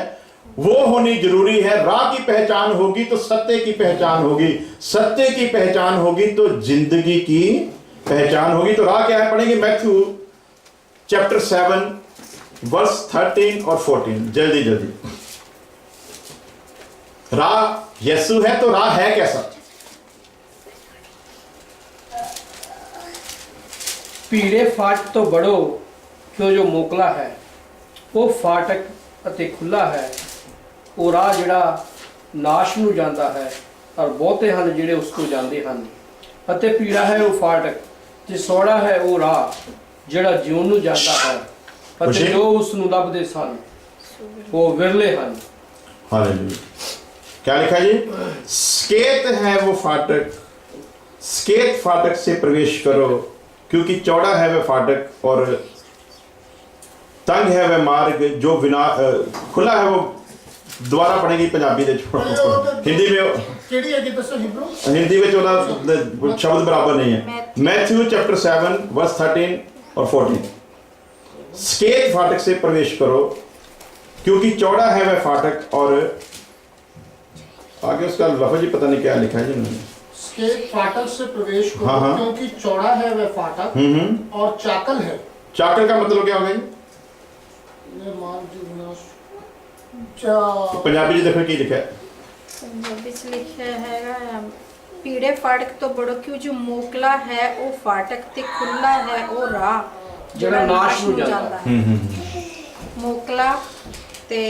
वो होनी जरूरी है। राह की पहचान होगी तो सत्य की पहचान होगी, सत्य की पहचान होगी तो जिंदगी की पहचान होगी। तो राह क्या है, पढ़ेंगे मैथ्यू चैप्टर 7 वर्स 13 और 14। जल्दी जल्दी। राह यीशु है तो राह है कैसा? ਭੀੜੇ ਫਾਟਕ ਤੋਂ ਬੜੋ ਕਿਉਂ ਜੋ ਮੋਕਲਾ ਹੈ, ਉਹ ਫਾਟਕ ਅਤੇ ਖੁੱਲਾ ਹੈ, ਉਹ ਰਾਹ ਜਿਹੜਾ ਨਾਸ਼ ਨੂੰ ਜਾਂਦਾ ਹੈ, ਔਰ ਬਹੁਤੇ ਹਨ ਜਿਹੜੇ ਉਸ ਤੋਂ ਜਾਂਦੇ ਹਨ। ਅਤੇ ਭੀੜਾ ਹੈ ਉਹ ਫਾਟਕ ਤੇ ਸੌੜਾ ਹੈ ਉਹ ਰਾਹ ਜਿਹੜਾ ਜਿਉਣ ਨੂੰ ਜਾਂਦਾ ਹੈ, ਅਤੇ ਜੋ ਉਸ ਨੂੰ ਲੱਭਦੇ ਸਨ ਉਹ ਵਿਰਲੇ ਹਨ। हालेलुया। क्या लिखा जी? स्केत है वो फाटक, स्केत फाटक से प्रवेश करो, क्योंकि चौड़ा है वह फाटक और तंग है वह मार्ग जो बिना खुला है। वो दोबारा पढ़ेगी पंजाबी दे हिंदी में ਕਿਹੜੀ ਹੈਗੀ ਦੱਸੋ ਹਿਬਰੂ? हिंदी में ਉਹਦਾ शब्द बराबर नहीं है। मैथ्यू चैप्टर 7 वर्स 13 और 14। स्केत फाटक से प्रवेश करो, क्योंकि चौड़ा है वह फाटक और आगे उसका लफ्ज ही पता नहीं क्या लिखा है जी उन्होंने। स्केत फाटक से प्रवेश करो, हाँ, हाँ। क्योंकि चौड़ा है वह फाटक और चाकल है। चाकल का मतलब क्या होगा जी? ये मान जी विनाश पंजाबी जी देखो की लिखा है। पंजाबी च लिखा है पीड़े फाटक तो बड़ो क्यों जो मोकला है वो फाटक ते खुला है वो राह ਜਿਹੜਾ ਨਾਸ਼ ਨੂੰ ਜਾਂਦਾ है। मोकला ते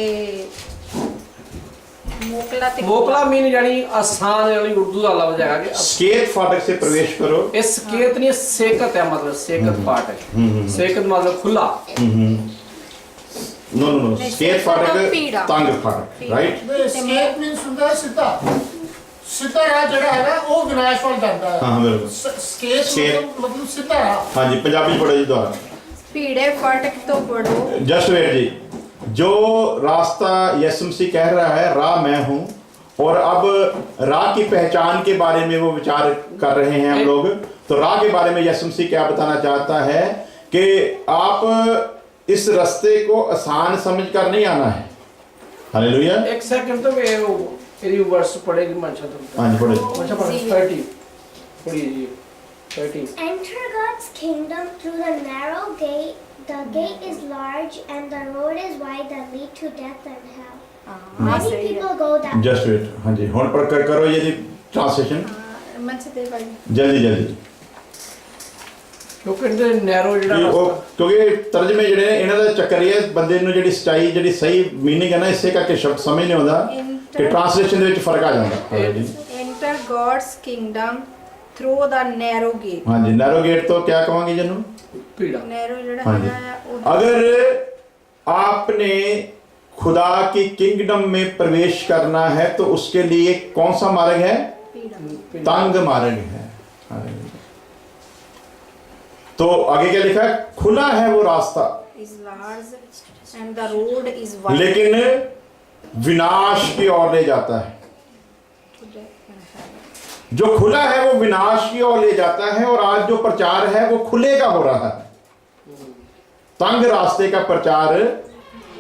ਮੋਕਲਾ ਮੀਨ ਜਾਨੀ ਆਸਾਨ ਵਾਲੀ ਉਰਦੂ ਦਾ ਲਫ਼ਜ਼ ਹੈਗਾ ਕਿ स्केत फाटक से प्रवेश करो। ਇਸ ਸਕੇਤ ਨਹੀਂ ਸੇਕਤ ਹੈ, ਮਤਲਬ ਸੇਕਤ ਫਾਟਕ। ਸੇਕਤ ਮਤਲਬ ਖੁੱਲਾ। नो नो नो, स्केत फाटक तंग फाटक, राइट। स्केत मीन्स ਹੁੰਦਾ ਹੈ ਸਿੱਧਾ ਸਿੱਧਾ ਰਾਹ ਜਿਹੜਾ ਹੈਗਾ ਉਹ ਵਿਨਾਸ਼ ਵੱਲ ਜਾਂਦਾ ਹੈ। हाँ बिल्कुल। स्केत मतलब ਸਿੱਧਾ ਰਾਹ। हाँ जी, पंजाबी पढ़ो जी दोबारा। पीड़े फाटक तो बड़ो, जस्ट वेट जी। जो रास्ता यीशु मसीह कह रहा है राह मैं हूं, और अब राह की पहचान के बारे में वो विचार कर रहे हैं हम लोग। तो राह के बारे में यीशु मसीह क्या बताना चाहता है कि आप इस रास्ते को आसान समझकर नहीं आना है। हालेलुया। एक सेकंड तो वे वो तेरी वर्स पढ़ेगी मंशा तो। हाँ जी पढ़ो। मंशा पढ़ो 30 पढ़िए जी 30। Enter God's kingdom through the narrow gate. The gate is large and the road is wide that lead to death and hell. Many people go that way. Just wait. हाँ जी हुण पर करो ये जी ट्रांसलेशन मंच दे भाई जल्दी जल्दी। ਕਿਉਂਕਿ ਇਹਦੇ ਨੈਰੋ ਜਿਹੜਾ ਉਹ ਰਸਤਾ ਕਿਉਂਕਿ ਤਰਜਮੇ ਜਿਹੜੇ ਨੇ ਇਹਨਾਂ ਦਾ ਚੱਕਰ ਇਹ ਹੈ, ਬੰਦੇ ਨੂੰ ਜਿਹੜੀ ਸਚਾਈ ਜਿਹੜੀ ਸਹੀ ਮੀਨਿੰਗ ਹੈ ਨਾ, ਇਸੇ ਕਰਕੇ ਸ਼ਬਦ ਸਮਝ ਨਹੀਂ ਆਉਂਦਾ ਕਿ ਟ੍ਰਾਂਸਲੇਸ਼ਨ ਦੇ ਵਿੱਚ ਫਰਕ ਆ ਜਾਂਦਾ। Enter God's kingdom through the narrow gate. हाँ जी, नैरो गेट तो क्या कहोगे जनू? ਪੀੜਾ। नैरो ਜਿਹੜਾ हाँ जी। ਹੈਗਾ ਉਹ अगर आपने खुदा की किंगडम में प्रवेश करना है तो उसके लिए कौन सा मार्ग है? पीड़ा। तंग मार्ग है। तो आगे क्या लिखा है? खुला है वो रास्ता is large and the road is wide. लेकिन विनाश की ओर ले जाता है। जो खुला है वो विनाश की ओर ले जाता है, और आज जो प्रचार है वो खुले का हो रहा है। तंग रास्ते का प्रचार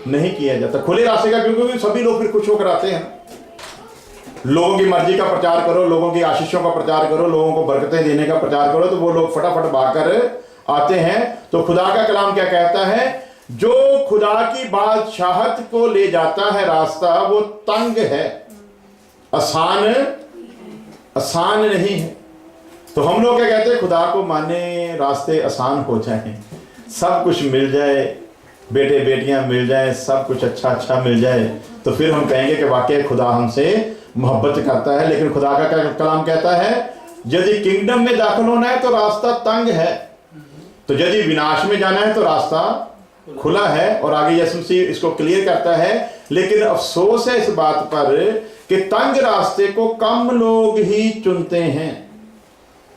नहीं किया जाता, खुले रास्ते का, क्योंकि सभी लोग फिर खुश होकर आते हैं। लोगों की मर्जी का प्रचार करो, लोगों की आशीषों का प्रचार करो, लोगों को बरकतें देने का प्रचार करो, तो वो लोग फटाफट भागकर आते हैं। तो खुदा का कलाम क्या कहता है? जो खुदा की बादशाहत को ले जाता है रास्ता वो तंग है, आसान नहीं है। तो हम लोग क्या कहते हैं, खुदा को माने रास्ते आसान हो जाएं, सब कुछ मिल जाए, बेटे बेटियां मिल जाएं, सब कुछ अच्छा मिल जाए, तो फिर हम कहेंगे कि वाकई खुदा हमसे मोहब्बत करता है। लेकिन खुदा का कलाम कहता है यदि किंगडम में दाखिल होना है तो रास्ता तंग है, तो यदि विनाश में जाना है तो रास्ता खुला है। और आगे यीशु मसीह इसको क्लियर करता है। लेकिन अफसोस है इस बात पर कि तंग रास्ते को कम लोग ही चुनते हैं,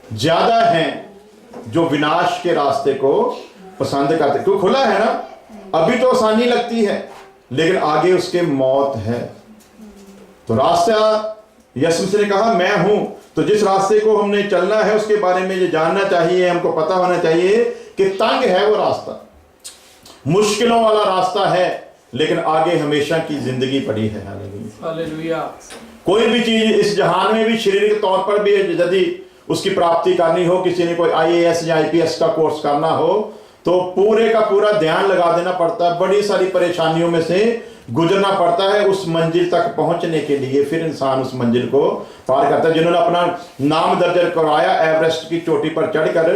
ज्यादा हैं जो विनाश के रास्ते को पसंद करते, क्योंकि खुला है ना, अभी तो आसानी लगती है लेकिन आगे उसके मौत है। तो रास्ता यीशु मसीह ने कहा मैं हूं, तो जिस रास्ते को हमने चलना है उसके बारे में ये जानना चाहिए, हमको पता होना चाहिए कि तंग है वो रास्ता, मुश्किलों वाला रास्ता है, लेकिन आगे हमेशा की जिंदगी पड़ी है। हालेलुया। कोई भी चीज इस जहान में भी शारीरिक तौर पर भी यदि उसकी प्राप्ति करनी हो, किसी ने कोई IAS या IPS का कोर्स करना हो, तो पूरे का पूरा ध्यान लगा देना पड़ता है, बड़ी सारी परेशानियों में से गुजरना पड़ता है उस मंजिल तक पहुंचने के लिए। फिर इंसान उस मंजिल को पार करता है। जिन्होंने अपना नाम दर्ज करवाया एवरेस्ट की चोटी पर चढ़कर,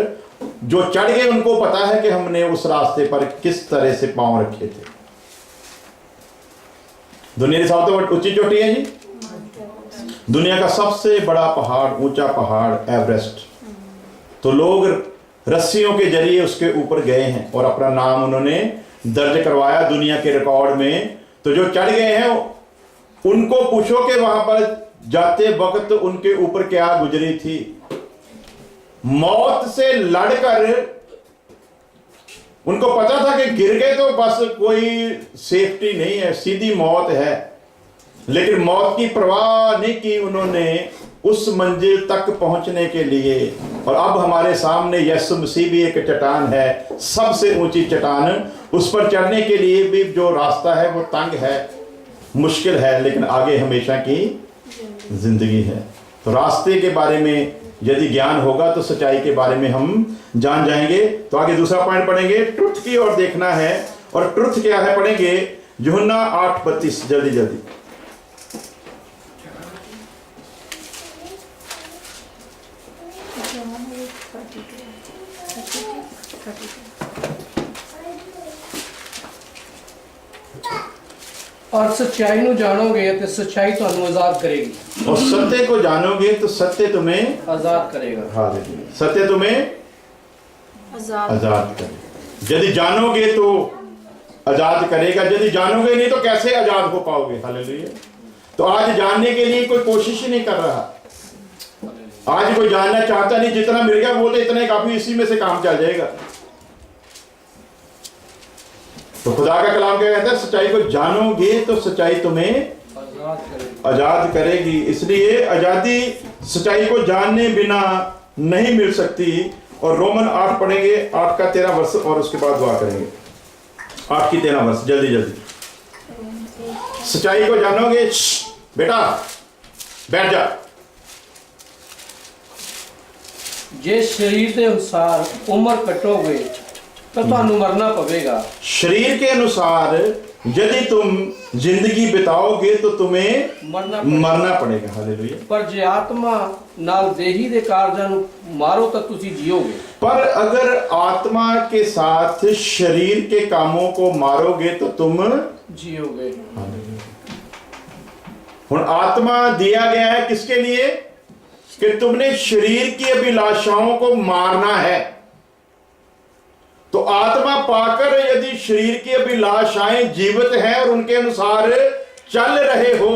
जो चढ़ गए उनको पता है कि हमने उस रास्ते पर किस तरह से पांव रखे थे। दुनिया की सबसे ऊंची चोटी है जी, दुनिया का सबसे बड़ा पहाड़, ऊंचा पहाड़ एवरेस्ट। तो लोग रस्सियों के जरिए उसके ऊपर गए हैं और अपना नाम उन्होंने दर्ज करवाया दुनिया के रिकॉर्ड में। तो जो चढ़ गए हैं उनको पूछो कि वहां पर जाते वक्त उनके ऊपर क्या गुजरी थी। मौत से लड़कर उनको पता था कि गिर गए तो बस कोई सेफ्टी नहीं है, सीधी मौत है, लेकिन मौत की परवाह नहीं की उन्होंने उस मंजिल तक पहुंचने के लिए। और अब हमारे सामने यीशु मसीह भी एक चट्टान है, सबसे ऊंची चट्टान, उस पर चढ़ने के लिए भी जो रास्ता है वो तंग है, मुश्किल है, लेकिन आगे हमेशा की जिंदगी है। तो रास्ते के बारे में यदि ज्ञान होगा तो सच्चाई के बारे में हम जान जाएंगे। तो आगे दूसरा पॉइंट पढ़ेंगे, ट्रुथ की ओर देखना है। और ट्रुथ क्या है पढ़ेंगे, यूहन्ना 8:32, जल्दी और सच्चाई ਨੂੰ ਜਾਣੋਗੇ ਤੇ सच्चाई ਤੁਹਾਨੂੰ आजाद करेगी। और सत्य को जानोगे तो सत्य तुम्हें आजाद करेगा। हालेलुया, सत्य तुम्हें आजाद करेगा। यदि जानोगे तो आजाद करेगा, यदि जानोगे नहीं तो कैसे आजाद हो पाओगे। हालेलुया। तो आज जानने के लिए कोई कोशिश ही नहीं कर रहा, आज कोई जानना चाहता नहीं, जितना मिल गया बोलते इतने काफी, इसी में से काम चल जाएगा। तो खुदा का कलाम क्या कहता है, सच्चाई को जानोगे तो सच्चाई तुम्हें आजाद करेगी। इसलिए आजादी सच्चाई को जानने बिना नहीं मिल सकती। और रोमन 8 पढ़ेंगे, 8 का 13 वर्ष, और उसके बाद दुआ करेंगे। 8 की 13 वर्ष, जल्दी सच्चाई को जानोगे, बेटा बैठ जा। जे शरीर के अनुसार उम्र कटोगे तो ਤੁਹਾਨੂੰ मरना पवेगा। शरीर के अनुसार यदि तुम जिंदगी बिताओगे तो तुम्हें मरना पड़ेगा। हालेलुया। पर जे आत्मा नाल देही दे कारजां ਨੂੰ मारो तो तुसी जियोगे। पर अगर आत्मा के साथ शरीर के कामों को मारोगे तो तुम जियोगे। हुन आत्मा दिया गया है किसके लिए, कि तुमने शरीर की अभिलाषाओं को मारना है। तो आत्मा पाकर यदि शरीर की अभिलाषाएं जीवित हैं और उनके अनुसार चल रहे हो,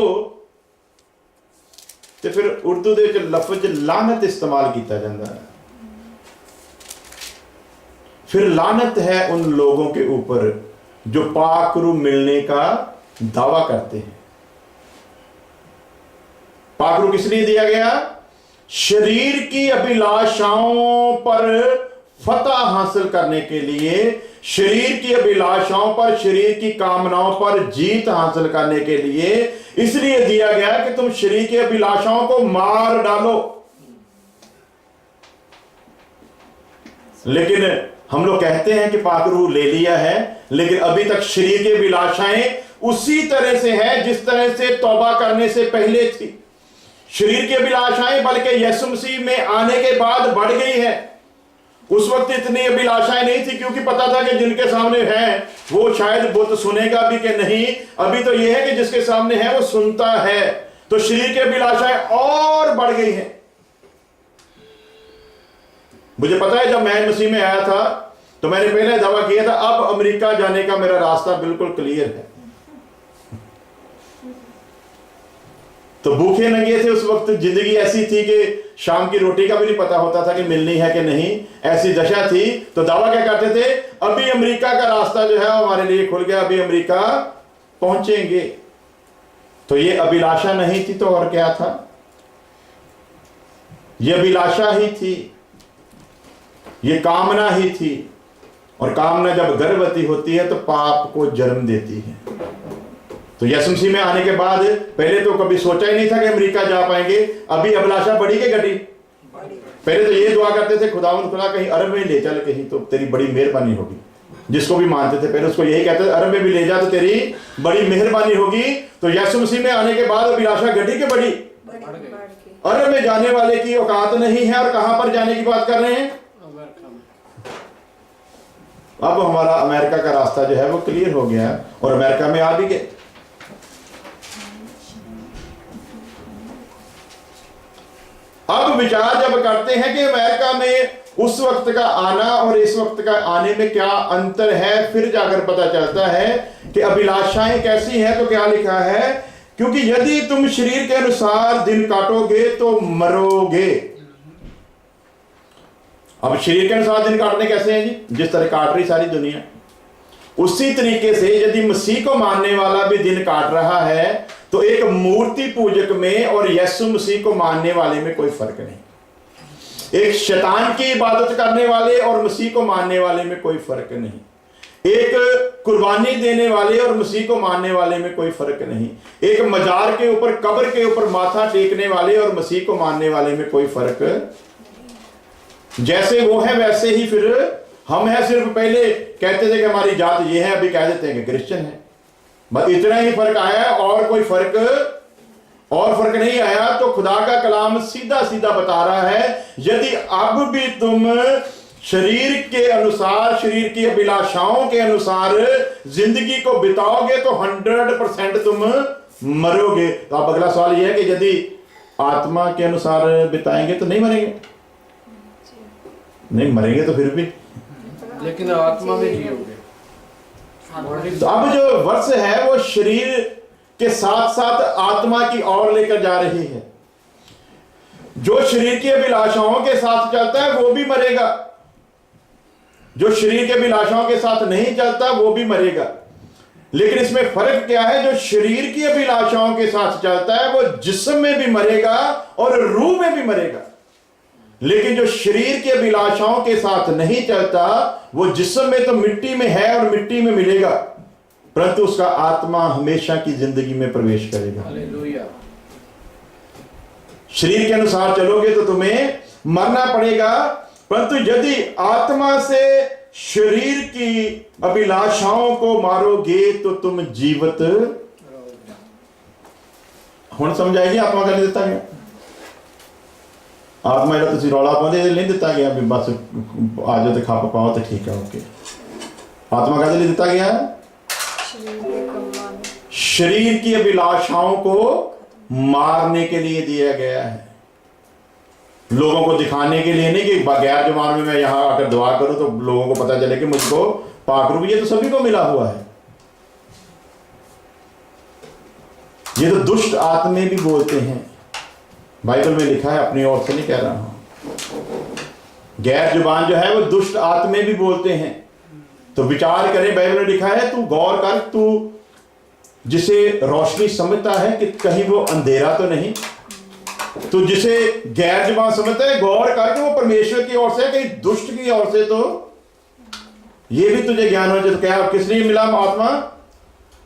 तो फिर उर्दू दे लफ्ज लानत इस्तेमाल किया जाता है। फिर लानत है उन लोगों के ऊपर जो पाक रूह मिलने का दावा करते हैं। पाक रूह किस लिए दिया गया, शरीर की अभिलाषाओं पर फतह हासिल करने के लिए, शरीर की अभिलाषाओं पर, शरीर की कामनाओं पर जीत हासिल करने के लिए। इसलिए दिया गया कि तुम शरीर की अभिलाषाओं को मार डालो। लेकिन हम लोग कहते हैं कि पाक रूह ले लिया है, लेकिन अभी तक शरीर की अभिलाषाएं उसी तरह से है जिस तरह से तौबा करने से पहले थी। शरीर की अभिलाषाएं बल्कि यीशु मसीह में आने के बाद बढ़ गई है। उस वक्त इतनी अभिलाषाएं नहीं थी, क्योंकि पता था कि जिनके सामने है वो शायद बुत सुनेगा भी कि नहीं। अभी तो यह है कि जिसके सामने है वो सुनता है, तो शरीर की अभिलाषाएं और बढ़ गई हैं। मुझे पता है जब मैं मसीह में आया था तो मैंने पहले दावा किया था, अब अमेरिका जाने का मेरा रास्ता बिल्कुल क्लियर है। तो भूखे नंगे थे उस वक्त, जिंदगी ऐसी थी कि शाम की रोटी का भी नहीं पता होता था कि मिलनी है कि नहीं, ऐसी दशा थी। तो दावा क्या करते थे, अभी अमेरिका का रास्ता जो है हमारे लिए खुल गया, अभी अमेरिका पहुंचेंगे। तो ये अभिलाषा नहीं थी तो और क्या था, ये अभिलाषा ही थी, ये कामना ही थी। और कामना जब गर्भवती होती है तो पाप को जन्म देती है। तो यीशु मसीह में आने के बाद पहले तो कभी सोचा ही नहीं था कि अमेरिका जा पाएंगे। अभी अभिलाषा बढ़ी के घटी। पहले तो ये दुआ करते थे, खुदावंद खुदा कहीं अरब में ले चल, कहीं तो तेरी बड़ी मेहरबानी होगी। जिसको भी मानते थे पहले उसको यही कहते थे, अरब में भी ले जा तो तेरी बड़ी मेहरबानी होगी। तो यीशु मसीह में आने के बाद अभिलाषा घटी के बढ़ी। अरब में जाने वाले की औकात नहीं है, और कहां पर जाने की बात कर रहे हैं, अब हमारा अमेरिका का रास्ता जो है वो क्लियर हो गया है और अमेरिका में आ भी गए। अब विचार जब करते हैं कि अमेरिका में उस वक्त का आना और इस वक्त का आने में क्या अंतर है, फिर जाकर पता चलता है कि अभिलाषाएं कैसी हैं। तो क्या लिखा है, क्योंकि यदि तुम शरीर के अनुसार दिन काटोगे तो मरोगे। अब शरीर के अनुसार दिन काटने कैसे हैं जी, जिस तरह काट रही सारी दुनिया, उसी तरीके से यदि मसीह को मानने वाला भी दिन काट रहा है तो एक मूर्ति पूजक में और यीशु मसीह को मानने वाले में कोई फर्क नहीं। एक शैतान की इबादत करने वाले और मसीह को मानने वाले में कोई फर्क नहीं। एक कुर्बानी देने वाले और मसीह को मानने वाले में कोई फर्क नहीं। एक मजार के ऊपर, कब्र के ऊपर माथा टेकने वाले और मसीह को मानने वाले में कोई फर्क, जैसे वो है वैसे ही फिर हम हैं। सिर्फ पहले कहते थे कि हमारी जात ये है, अभी कह देते हैं कि क्रिश्चियन है, बस इतना ही फर्क आया है, और कोई फर्क नहीं आया। तो खुदा का कलाम सीधा सीधा बता रहा है, यदि अब भी तुम शरीर के अनुसार, शरीर की अभिलाषाओं के अनुसार जिंदगी को बिताओगे तो 100% तुम मरोगे। तो अब अगला सवाल यह है कि यदि आत्मा के अनुसार बिताएंगे तो नहीं मरेंगे, नहीं मरेंगे तो फिर भी, लेकिन आत्मा में जियोगे। तो अब जो वर्ष है वो शरीर के साथ साथ आत्मा की ओर लेकर जा रही है। जो शरीर की अभिलाषाओं के साथ चलता है वो भी मरेगा, जो शरीर की अभिलाषाओं के साथ नहीं चलता वो भी मरेगा। लेकिन इसमें फर्क क्या है, जो शरीर की अभिलाषाओं के साथ चलता है वो जिस्म में भी मरेगा और रूह में भी मरेगा। लेकिन जो शरीर की अभिलाषाओं के साथ नहीं चलता वो जिस्म में तो मिट्टी में है और मिट्टी में मिलेगा, परंतु उसका आत्मा हमेशा की जिंदगी में प्रवेश करेगा। हालेलुया। शरीर के अनुसार चलोगे तो तुम्हें मरना पड़ेगा, परंतु यदि आत्मा से शरीर की अभिलाषाओं को मारोगे तो तुम जीवित। हुण समझ आएगी आत्मा का नहीं दिता गया, आत्मा जो तुम रौला पाते नहीं दिता गया भी बस आ जाओ तो खा पाओ तो ठीक है, ओके। आत्मा का नहीं दिता गया, शरीर की अभिलाषाओं को मारने के लिए दिया गया है, लोगों को दिखाने के लिए नहीं कि गैर जमान में मैं यहां आकर दुआ करूं तो लोगों को पता चले कि मुझको पाक रूह, ये तो सभी को मिला हुआ है। ये तो दुष्ट आत्मे भी बोलते हैं, बाइबल में लिखा है, अपनी ओर से नहीं कह रहा हूं। गैर जुबान जो है वो दुष्ट आत्मे भी बोलते हैं। तो विचार करें, बाइबल में लिखा है, तू गौर कर, तू जिसे रोशनी समझता है कि कहीं वो अंधेरा तो नहीं, तो जिसे गैर जुबान समझता है गौर करके वो परमेश्वर की ओर से कहीं दुष्ट की ओर से, तो ये भी तुझे ज्ञान हो जाए। तो क्या किस लिए मिला आत्मा?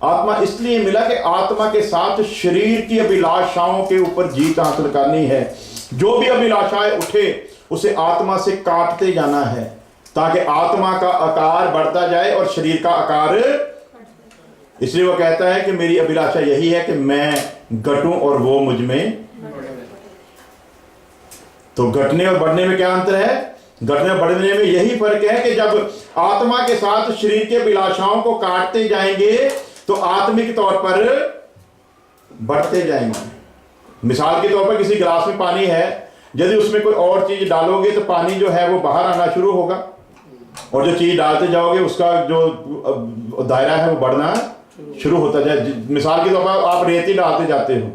आत्मा इसलिए मिला कि आत्मा के साथ शरीर की अभिलाषाओं के ऊपर जीत हासिल करनी है। जो भी अभिलाषाएं उठे उसे आत्मा से काटते जाना है, ताकि आत्मा का आकार बढ़ता जाए और शरीर का आकार। इसलिए वो कहता है कि मेरी अभिलाषा यही है कि मैं घटूं और वो मुझ में। तो घटने और बढ़ने में क्या अंतर है? घटने और बढ़ने में यही फर्क है कि जब आत्मा के साथ शरीर के अभिलाषाओं को काटते जाएंगे तो आत्मिक तौर पर बढ़ते जाएंगे। मिसाल के तौर पर किसी गिलास में पानी है, यदि उसमें कोई और चीज डालोगे तो पानी जो है वो बाहर आना शुरू होगा, और जो चीज डालते जाओगे उसका जो दायरा है वो बढ़ना शुरू होता जाए। मिसाल के तौर पर आप रेत ही डालते जाते हो,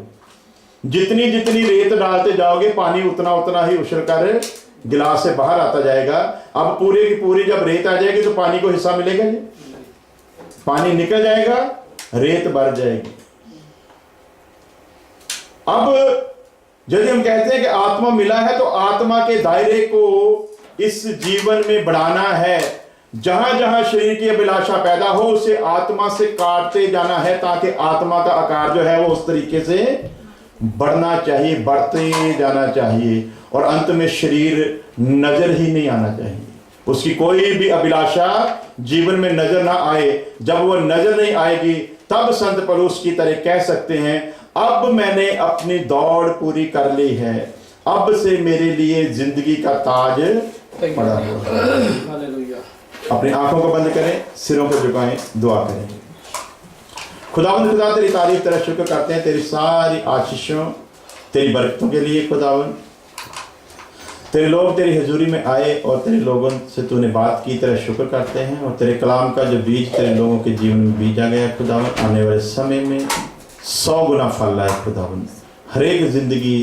जितनी जितनी रेत डालते जाओगे पानी उतना उतना ही उछल कर गिलास से बाहर आता जाएगा। अब पूरे की पूरी जब रेत आ जाएगी तो पानी को हिस्सा मिलेगा नहीं, पानी निकल जाएगा, रेत बढ़ जाएगी। अब यदि हम कहते हैं कि आत्मा मिला है तो आत्मा के दायरे को इस जीवन में बढ़ाना है। जहां जहां शरीर की अभिलाषा पैदा हो उसे आत्मा से काटते जाना है, ताकि आत्मा का आकार जो है वो उस तरीके से बढ़ना चाहिए, बढ़ते जाना चाहिए, और अंत में शरीर नजर ही नहीं आना चाहिए। उसकी कोई भी अभिलाषा जीवन में नजर ना आए। जब वो नजर नहीं आएगी तब संत पौलुस की तरह कह सकते हैं, अब मैंने अपनी दौड़ पूरी कर ली है, अब से मेरे लिए जिंदगी का ताज पड़ा हुआ है। हालेलुया। अपनी आंखों को बंद करें, सिरों को झुकाएं, दुआ करें। खुदावंद खुदा तेरी तारीफ तेरा शुक्र करते हैं तेरी सारी आशीषों तेरी बरकतों के लिए। खुदावंद तेरे लोग तेरी हजूरी में आए और तेरे लोगों से तूने बात की, तेरा शुक्र करते हैं। और तेरे कलाम का जो बीज तेरे लोगों के जीवन में बीजा गया खुदावंद, आने वाले समय में 100 गुना फल लाए खुदावंद। हर एक जिंदगी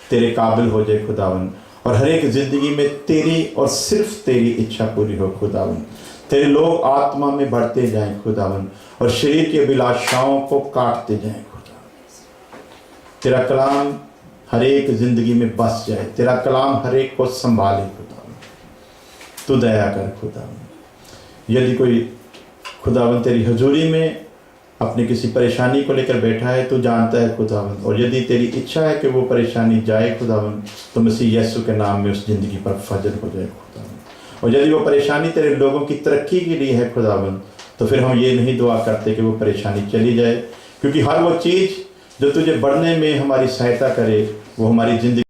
तेरे काबिल हो जाए खुदावंद, और हर एक जिंदगी में तेरी और सिर्फ तेरी इच्छा पूरी हो खुदावंद। तेरे लोग आत्मा में बढ़ते जाएं खुदावंद, और शरीर की अभिलाषाओं को काटते जाएं खुदावंद। तेरा कलाम हर एक जिंदगी में बस जाए, तेरा कलाम हर एक को संभाले खुदावंद। तू दया कर खुदावंद। यदि कोई खुदावंद तेरी हजूरी में अपनी किसी परेशानी को लेकर बैठा है, तू जानता है खुदावंद, और यदि तेरी इच्छा है कि वो परेशानी जाए खुदावंद, तो मसीह यीशु के नाम में उस जिंदगी पर फजल हो जाए खुदावंद। और यदि वो परेशानी तेरे लोगों की तरक्की के लिए है खुदावंद, तो फिर हम ये नहीं दुआ करते कि वो परेशानी चली जाए, क्योंकि हर वो चीज़ जो तुझे बढ़ने में हमारी सहायता करे वो हमारी जिंदगी